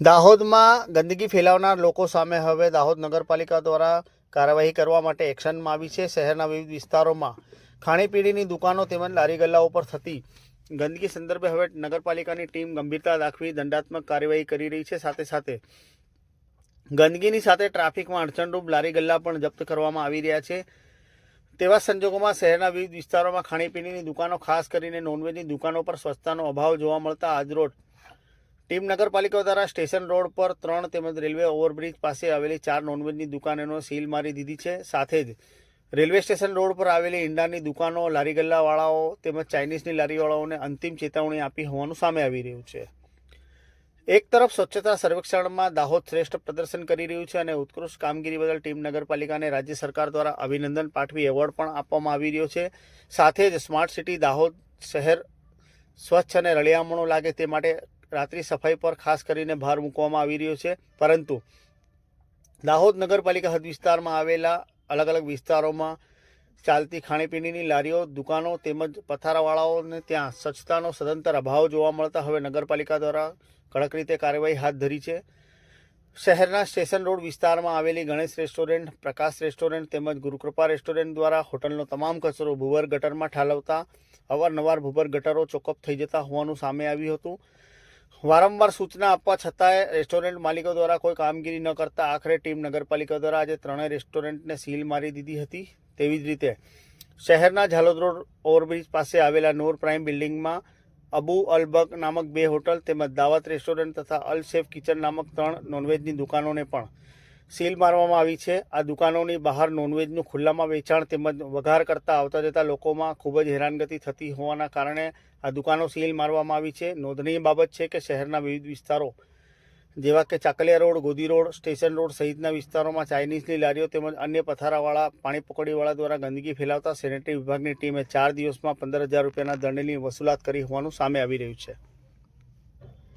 દાહોદમાં ગંદકી ફેલાવનાર લોકો સામે હવે દાહોદ નગરપાલિકા દ્વારા કાર્યવાહી કરવા માટે એક્શનમાં આવી છે। શહેરના વિવિધ વિસ્તારોમાં ખાણીપીણીની દુકાનો તેમજ લારી ગલ્લાઓ પર થતી ગંદકી સંદર્ભે હવે નગરપાલિકાની ટીમ ગંભીરતા દાખવી દંડાત્મક કાર્યવાહી કરી રહી છે। સાથે સાથે ગંદકીની સાથે ટ્રાફિકમાં અડચણરૂપ લારી ગલ્લા પણ જપ્ત કરવામાં આવી રહ્યા છે। તેવા સંજોગોમાં શહેરના વિવિધ વિસ્તારોમાં ખાણીપીણીની દુકાનો, ખાસ કરીને નોનવેજની દુકાનો પર સ્વચ્છતાનો અભાવ જોવા મળતા આજરોજ ટીમ નગરપાલિકા દ્વારા સ્ટેશન રોડ પર 3 તેમજ રેલવે ઓવરબ્રિજ પાસે આવેલી 4 નોનવેજની દુકાનોને સીલ મારી દીધી છે। સાથે જ રેલવે સ્ટેશન રોડ પર આવેલી ઈંડાની દુકાનો, લારી ગલ્લાવાળાઓ તેમજ ચાઇનીઝની લારીવાળાઓને અંતિમ ચેતવણી આપી હોવાનું સામે આવી રહ્યું છે। એક તરફ સ્વચ્છતા સર્વેક્ષણમાં દાહોદ શ્રેષ્ઠ પ્રદર્શન કરી રહ્યું છે અને ઉત્કૃષ્ટ કામગીરી બદલ ટીમ નગરપાલિકાને રાજ્ય સરકાર દ્વારા અભિનંદન પાઠવી એવોર્ડ પણ આપવામાં આવી રહ્યો છે। સાથે જ સ્માર્ટ સિટી દાહોદ શહેર સ્વચ્છ અને રળિયામણું લાગે તે માટે રાત્રિ સફાઈ પર ખાસ કરીને ભાર મૂકવામાં આવી રહ્યો છે। પરંતુ દાહોદ નગરપાલિકા હદ વિસ્તારમાં આવેલા અલગ અલગ વિસ્તારોમાં ચાલતી ખાણીપીણીની લારીઓ, દુકાનો તેમજ પથારાવાળાઓને ત્યાં સ્વચ્છતાનો સદંતર અભાવ જોવા મળતા હવે નગરપાલિકા દ્વારા કડક રીતે કાર્યવાહી હાથ ધરી છે। શહેરના સ્ટેશન રોડ વિસ્તારમાં આવેલી ગણેશ રેસ્ટોરન્ટ, પ્રકાશ રેસ્ટોરન્ટ તેમજ ગુરુકૃપા રેસ્ટોરન્ટ દ્વારા હોટલનો તમામ કચરો ભૂગર્ભ ગટરમાં ઠાલવતા અવારનવાર ભૂગર્ભ ગટરો ચોકઅપ થઈ જતા હોવાનું સામે આવ્યું હતું। વારંવાર સૂચના આપવા છતાંય રેસ્ટોરન્ટ માલિકો દ્વારા કોઈ કામગીરી ન કરતા આખરે ટીમ નગરપાલિકા દ્વારા આજે 3 રેસ્ટોરન્ટને સીલ મારી દીધી હતી। તેવી જ રીતે શહેરના ઝાલોદ રોડ ઓવરબ્રિજ પાસે આવેલા નૂર પ્રાઇમ બિલ્ડિંગમાં અબુ અલબક નામક 2 હોટલ તેમજ દાવત રેસ્ટોરન્ટ તથા અલ શેફ કિચન નામક 3 નોનવેજની દુકાનોને પણ સીલ મારવામાં આવી છે। આ દુકાનોની બહાર નોનવેજનું ખુલ્લામાં વેચાણ તેમજ વઘાર કરતા આવતા જતા લોકોમાં ખૂબ જ હેરાનગતિ થતી હોવાના કારણે આ દુકાનો સીલ મારવામાં આવી છે। નોંધનીય બાબત છે કે શહેરના વિવિધ વિસ્તારો જેવા કે Chakalia road, Godi road, station road સહિતના વિસ્તારોમાં ચાઇનીઝની લારીઓ તેમજ અન્ય પથારાવાળા, પાણી પકડીવાળા દ્વારા ગંદકી ફેલાવતા સેનેટરી વિભાગની ટીમે 4 દિવસમાં 15,000 રૂપિયાના દંડની વસૂલાત કરી હોવાનું સામે આવી રહ્યું છે।